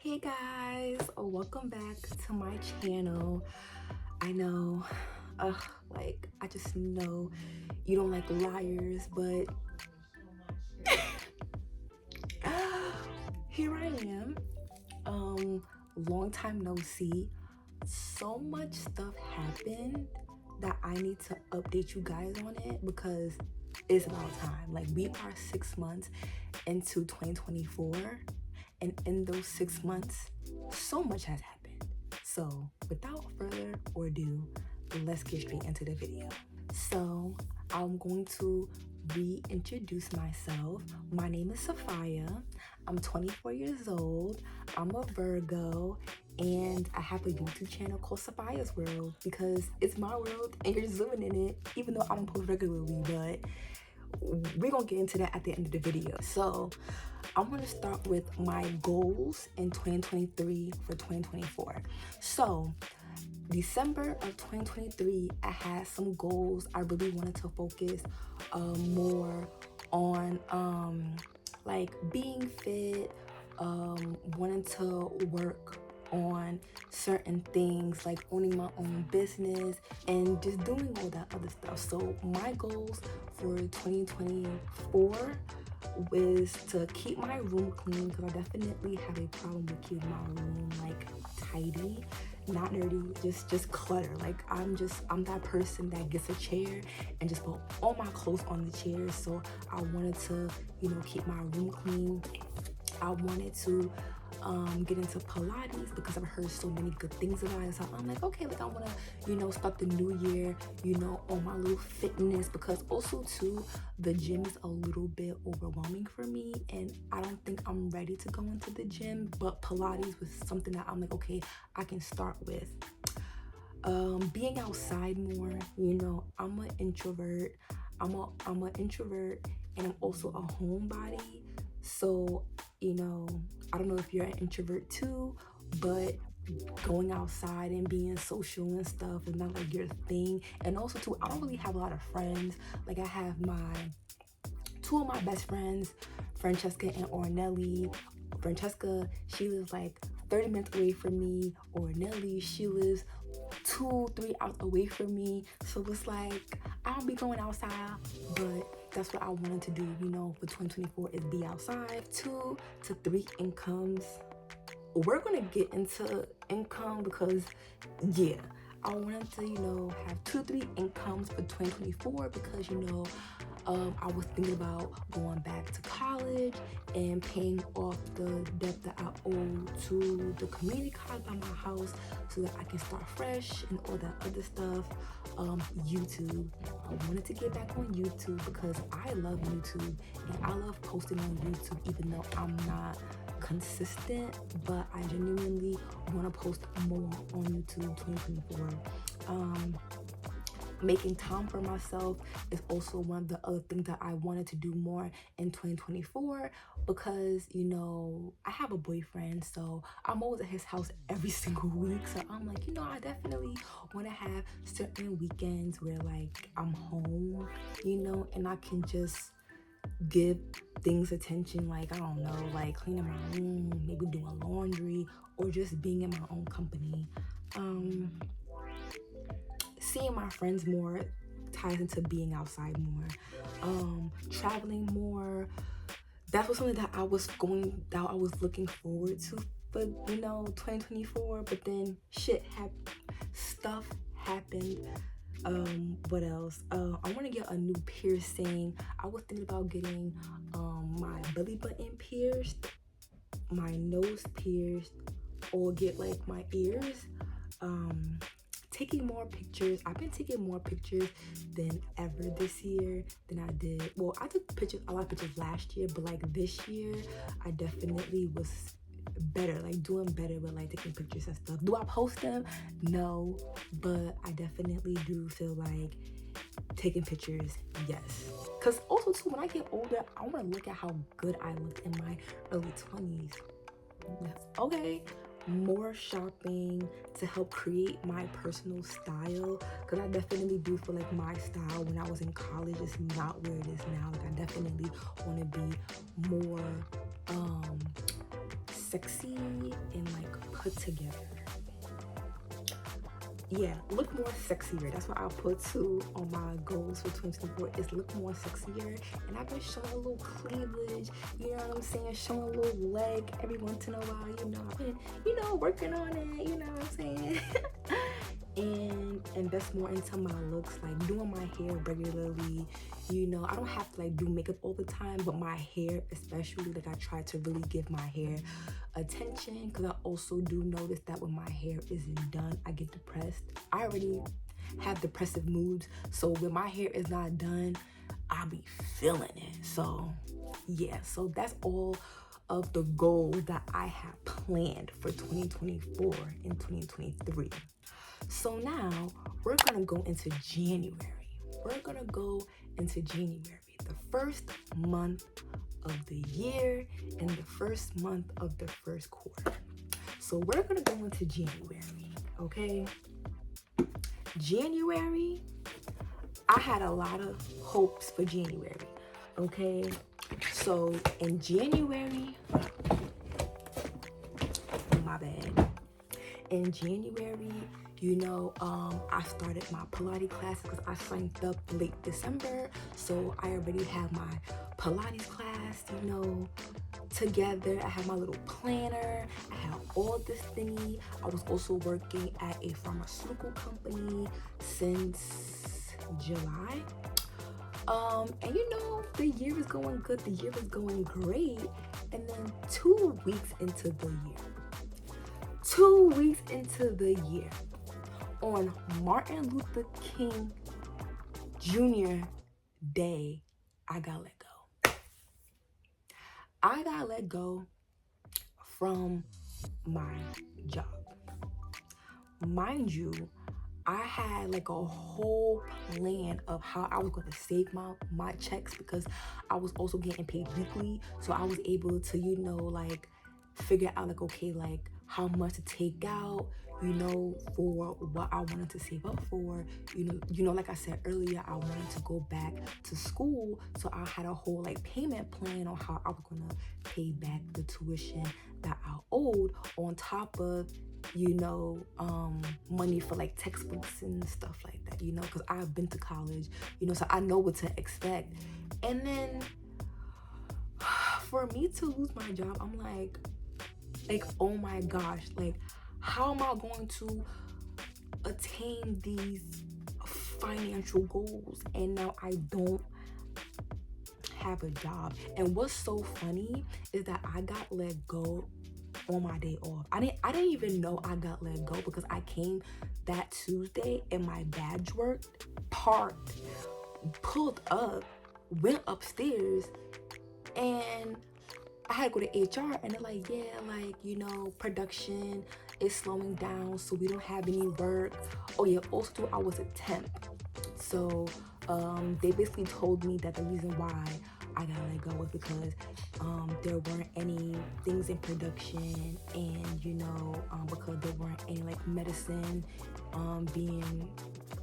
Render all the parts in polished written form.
Hey guys, welcome back to my channel. I know, I just know you don't like liars, but here I am. Long time no see. So much stuff happened that I need to update you guys on it because it's about time. Like, we are 6 months into 2024, and in those 6 months, so much has happened. So without further ado, let's get straight into the video. So I'm going to reintroduce myself. My name is Sophia. I'm 24 years old. I'm a Virgo, and I have a YouTube channel called Sophia's World because it's my world and you're just living in it, even though I don't post regularly, but we're gonna get into that at the end of the video. So I'm gonna start with my goals in 2023 for 2024. So December of 2023, I had some goals. I really wanted to focus more on like being fit, wanting to work on certain things like owning my own business and just doing all that other stuff. So my goals for 2024 was to keep my room clean, because I definitely have a problem with keeping my room like tidy, not nerdy, just clutter. Like I'm that person that gets a chair and just put all my clothes on the chair. So I wanted to, keep my room clean. I wanted to get into Pilates because I've heard so many good things about it. So I'm like, okay, like I want to, start the new year, on my little fitness, because also too, the gym is a little bit overwhelming for me and I don't think I'm ready to go into the gym. But Pilates was something that I'm like, okay, I can start with. Being outside more, I'm an introvert. I'm an introvert and I'm also a homebody. So, I don't know if you're an introvert too, but going outside and being social and stuff is not like your thing. And also too, I don't really have a lot of friends. Like I have two of my best friends, Francesca and Ornelli. Francesca, she lives like 30 minutes away from me. Ornelli, she lives 2-3 hours away from me. So it's like I don't be going outside, but that's what I wanted to do, for 2024 is be outside. 2 to 3 incomes. We're gonna get into income because I wanted to, have 2-3 incomes for 2024 because, I was thinking about going back to college and paying off the debt that I owe to the community college by my house so that I can start fresh and all that other stuff. YouTube. I wanted to get back on YouTube because I love YouTube and I love posting on YouTube even though I'm not consistent, but I genuinely want to post more on YouTube 2024. Making time for myself is also one of the other things that I wanted to do more in 2024 because, I have a boyfriend, so I'm always at his house every single week. So I'm like, I definitely want to have certain weekends where like I'm home, and I can just give things attention, like I don't know, like cleaning my room, maybe doing laundry, or just being in my own company. Seeing my friends more ties into being outside more. Traveling more. That was something that I was looking forward to for 2024, but then stuff happened. What else? I want to get a new piercing. I was thinking about getting my belly button pierced, my nose pierced, or get like my ears. Taking more pictures. I've been taking more pictures than ever this year than I did. Well, I took a lot of pictures last year, but like this year, I definitely was better, like doing better with like taking pictures and stuff. Do I post them? No, but I definitely do feel like taking pictures, yes. Because also too, when I get older, I want to look at how good I looked in my early 20s. Okay. More shopping to help create my personal style, because I definitely do feel like my style when I was in college is not where it is now. Like I definitely want to be more sexy and like put together. Yeah, look more sexier. That's what I'll put too on my goals for 2024 is look more sexier. And I've been showing a little cleavage, you know what I'm saying? Showing a little leg every once in a while, you know. I've been, you know, working on it, you know what I'm saying? And invest more into my looks, like doing my hair regularly. You know, I don't have to like do makeup all the time, but my hair especially, like I try to really give my hair attention, because I also do notice that when my hair isn't done, I get depressed. I already have depressive moods, so when my hair is not done, I'll be feeling it. So yeah, so that's all of the goals that I have planned for 2024 and 2023. So now we're gonna go into January. We're gonna go into January, the first month of the year and the first month of the first quarter. So we're gonna go into January, okay? January, I had a lot of hopes for January, okay? So in January, my bad. In January, you know, I started my Pilates class because I signed up late December. So I already have my Pilates class, you know, together. I have my little planner. I have all this thingy. I was also working at a pharmaceutical company since July. And you know, the year is going good. The year is going great. And then 2 weeks into the year, 2 weeks into the year, on Martin Luther King Jr. Day, I got let go. I got let go from my job. Mind you, I had like a whole plan of how I was going to save my checks, because I was also getting paid weekly. So I was able to, you know, like figure out like, okay, like how much to take out, you know, for what I wanted to save up for. You know, like I said earlier, I wanted to go back to school. So I had a whole like payment plan on how I was gonna pay back the tuition that I owed, on top of, you know, money for like textbooks and stuff like that, you know, because I've been to college, you know, so I know what to expect. And then for me to lose my job, I'm like, oh my gosh, like, how am I going to attain these financial goals? And now I don't have a job. And what's so funny is that I got let go on my day off. I didn't even know I got let go, because I came that Tuesday and my badge worked, parked, pulled up, went upstairs, and I had to go to HR, and they're like, yeah, like, you know, production is slowing down, so we don't have any work. Oh yeah, also I was a temp. So they basically told me that the reason why I got let go was because there weren't any things in production, and you know, because there weren't any like medicine being,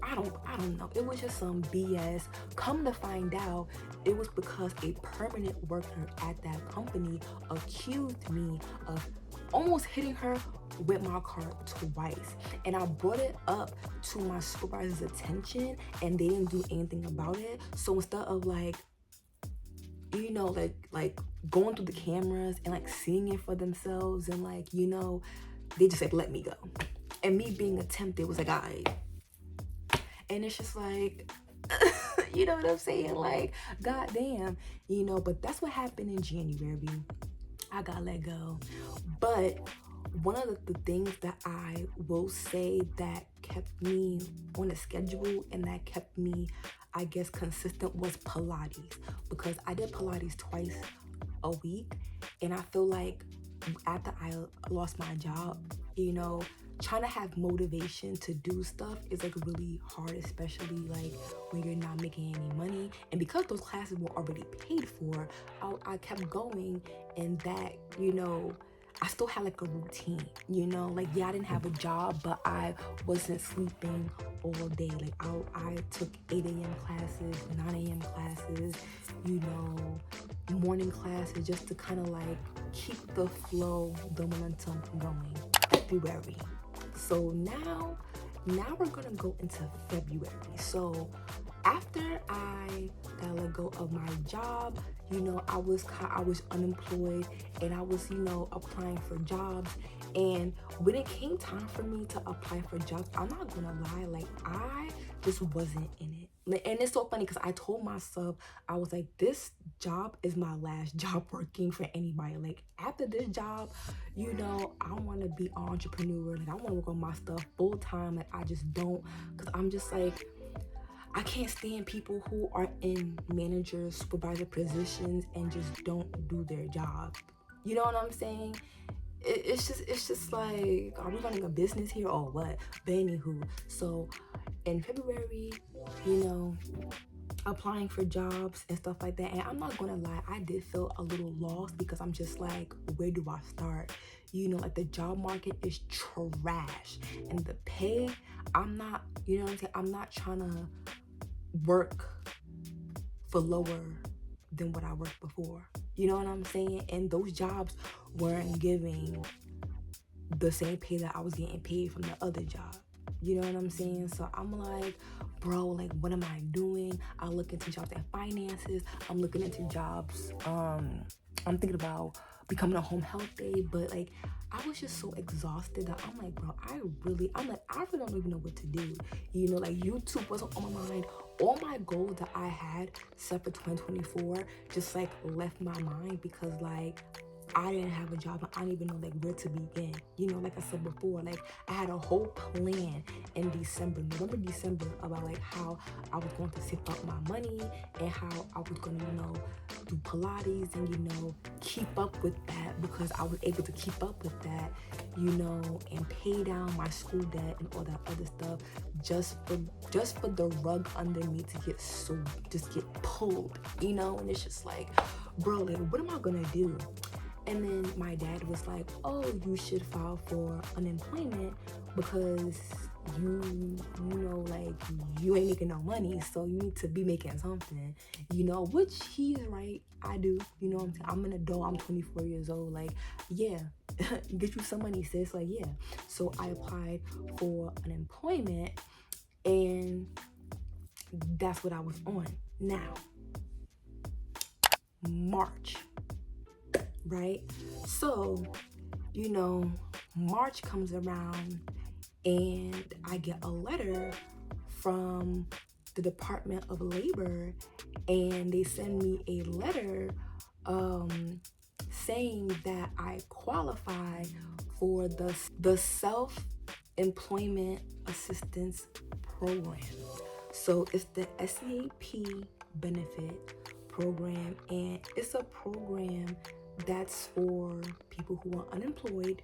I don't know, it was just some BS. Come to find out, it was because a permanent worker at that company accused me of almost hitting her with my car twice, and I brought it up to my supervisor's attention, and they didn't do anything about it. So instead of like, you know, like going through the cameras and like seeing it for themselves, and like, you know, they just like let me go. And me being a temp, it was like, alright. And it's just like, you know what I'm saying? Like, goddamn, you know. But that's what happened in January. I got let go. But one of the things that I will say that kept me on a schedule and that kept me, I guess, consistent was Pilates, because I did Pilates twice a week. And I feel like after I lost my job, you know, trying to have motivation to do stuff is like really hard, especially like when you're not making any money. And because those classes were already paid for, I kept going, and that, you know, I still had like a routine, you know, like, yeah, I didn't have a job, but I wasn't sleeping all day. Like I took 8 a.m. classes, 9 a.m. classes, you know, morning classes, just to kind of like keep the flow, the momentum going. February. So now we're gonna go into February. So after I got let go of my job, I was unemployed, and I was, applying for jobs. And when it came time for me to apply for jobs, I'm not gonna lie, like I just wasn't in it. And it's so funny because I told myself, I was like, this job is my last job working for anybody. Like after this job, I want to be an entrepreneur. Like I want to work on my stuff full time. Like I just don't, because I'm just like, I can't stand people who are in manager, supervisor positions and just don't do their job. You know what I'm saying? It's just like, are we running a business here or what? But anywho, so in February, applying for jobs and stuff like that. And I'm not gonna lie, I did feel a little lost because I'm just like, where do I start? Like the job market is trash, and the pay, I'm not, I'm not trying to work for lower than what I worked before. You know what I'm saying? And those jobs weren't giving the same pay that I was getting paid from the other job. You know what I'm saying? So I'm like, bro, like what am I doing? I look into jobs and finances. I'm looking into jobs. I'm thinking about becoming a home health aide, but like I was just so exhausted that I'm like, bro, I really don't even know what to do. Like YouTube wasn't on my mind. All my goals that I had set for 2024 just like left my mind because like I didn't have a job and I didn't even know like where to begin. Like I said before, like I had a whole plan in November, December about like how I was going to save up my money and how I was going to, do Pilates and, keep up with that, because I was able to keep up with that, and pay down my school debt and all that other stuff just for the rug under me to just get pulled, and it's just like, bro, like what am I gonna do? And then my dad was like, oh, you should file for unemployment because like you ain't making no money, so you need to be making something, which he's right. I do, I'm an adult, I'm 24 years old, like, yeah, get you some money, sis, like, yeah. So I applied for unemployment, and that's what I was on. Now, March, right? So, March comes around and I get a letter from the Department of Labor, and they send me a letter saying that I qualify for the self-employment assistance program. So it's the SEAP benefit program, and it's a program that's for people who are unemployed,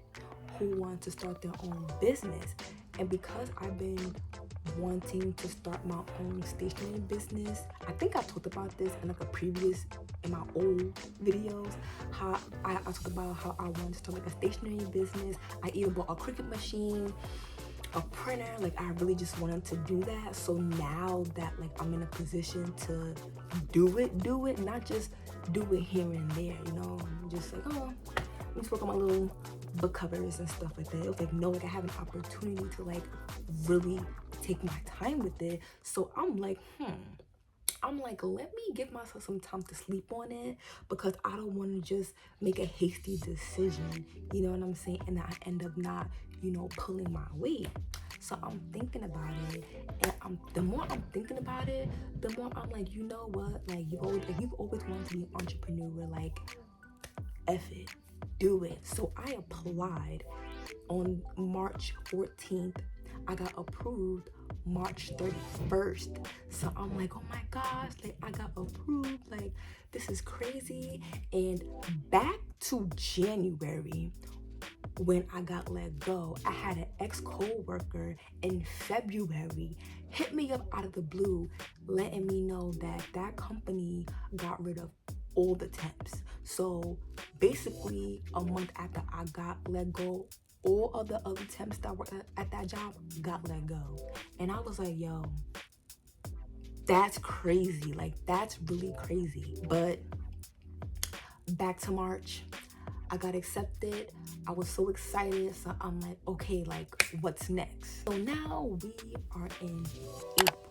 who want to start their own business. And because I've been wanting to start my own stationery business, I think I talked about this in in my old videos, how I talked about how I wanted to start like a stationery business. I even bought a Cricut machine, a printer. Like I really just wanted to do that. So now that like I'm in a position to do it, not just do it here and there, just like, oh, let me work on my little book covers and stuff like that. It was like, no, like I have an opportunity to like really take my time with it. So I'm like, let me give myself some time to sleep on it, because I don't want to just make a hasty decision, you know what I'm saying, and I end up not, pulling my weight. So I'm thinking about it, and the more I'm thinking about it, the more I'm like, you know what, like you've always wanted to be an entrepreneur, like F it, do it. So I applied on March 14th. I got approved March 31st. So I'm like, oh my gosh, like I got approved, like this is crazy. And back to January, when I got let go, I had an ex-co-worker in February hit me up out of the blue, letting me know that that company got rid of all the temps. So basically a month after I got let go, all of the other temps that were at that job got let go. And I was like, yo, that's crazy. Like that's really crazy. But back to March, I got accepted. I was so excited. So I'm like, okay, like what's next? So now we are in April.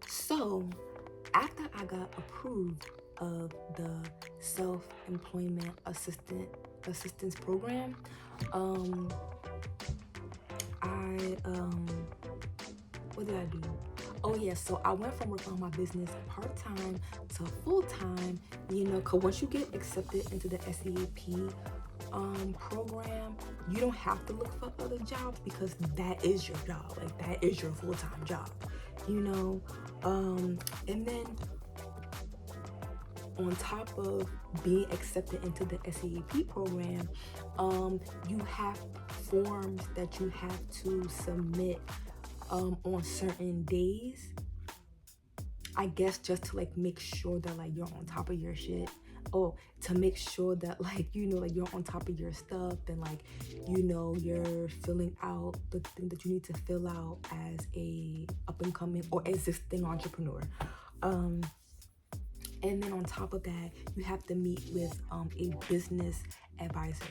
So after I got approved of the self-employment assistance program, what did I do? Oh yeah, so I went from working on my business part-time to full-time, you know, because once you get accepted into the SEAP program, you don't have to look for other jobs because that is your job. Like, that is your full-time job, you know. And then on top of being accepted into the SEAP program, you have forms that you have to submit on certain days, I guess, just to like make sure that like you're on top of your shit. Oh, to make sure that like, you know, like you're on top of your stuff, and like, you know, you're filling out the thing that you need to fill out as a up-and-coming or existing entrepreneur. And then on top of that, you have to meet with a business advisor.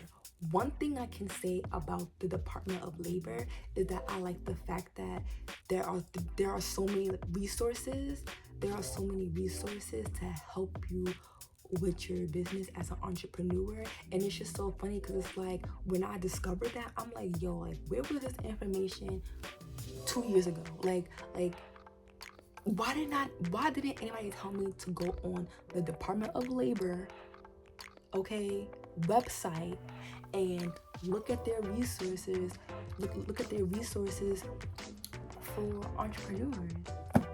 One thing I can say about the Department of Labor is that I like the fact that there are so many resources. There are so many resources to help you with your business as an entrepreneur. And it's just so funny because it's like, when I discovered that, I'm like, yo, like, where was this information 2 years ago? Like why didn't anybody tell me to go on the Department of Labor, okay, website and look at their resources, look at their resources for entrepreneurs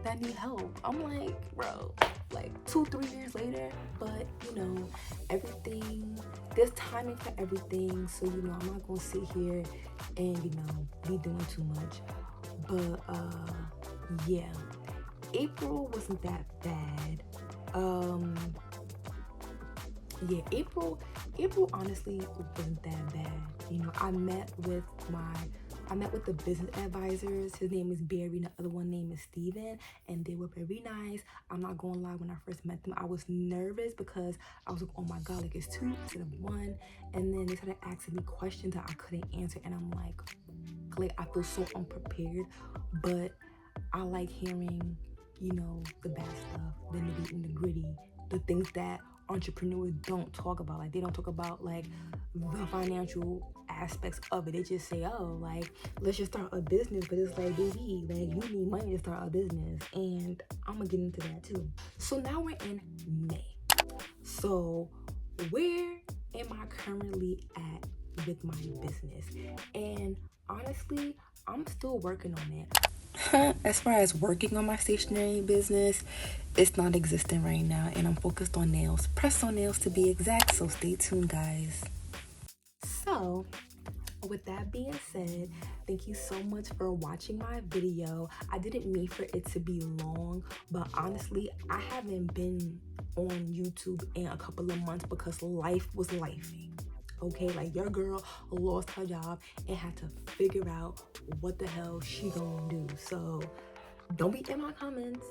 that need help? I'm like, bro, like 2-3 years later. But you know, everything, there's timing for everything, so you know, I'm not gonna sit here and, you know, be doing too much. But yeah, April wasn't that bad. Yeah, April honestly wasn't that bad. You know, I met with the business advisors. His name is Barry, the other one name is Steven, and they were very nice. I'm not gonna lie, when I first met them, I was nervous because I was like, oh my god, like it's 2 instead of 1. And then they started asking me questions that I couldn't answer, and I'm like I feel so unprepared. But I like hearing, you know, the bad stuff, the nitty and the gritty, the things that entrepreneurs don't talk about. Like, they don't talk about like the financial aspects of it. They just say, oh, like, let's just start a business. But it's like, baby, like, you need money to start a business, and I'm gonna get into that too. So now we're in May. So where am I currently at with my business? And honestly, I'm still working on it. As far as working on my stationery business, it's not existent right now, and I'm focused on nails, press-on nails to be exact. So stay tuned, guys. So with that being said, thank you so much for watching my video. I didn't mean for it to be long, but honestly, I haven't been on YouTube in a couple of months because life was lifing. Okay, like, your girl lost her job and had to figure out what the hell she gonna do. So don't be in my comments,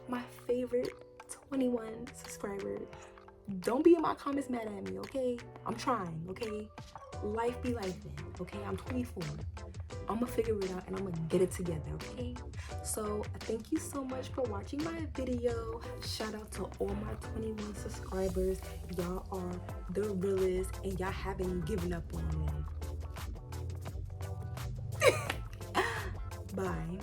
my favorite 21 subscribers. Don't be in my comments mad at me, okay? I'm trying, okay? Life be life, man, okay? I'm 24. I'm gonna figure it out and I'm gonna get it together, okay? So thank you so much for watching my video. Shout out to all my 21 subscribers. Y'all are the realest, and y'all haven't given up on me. Bye.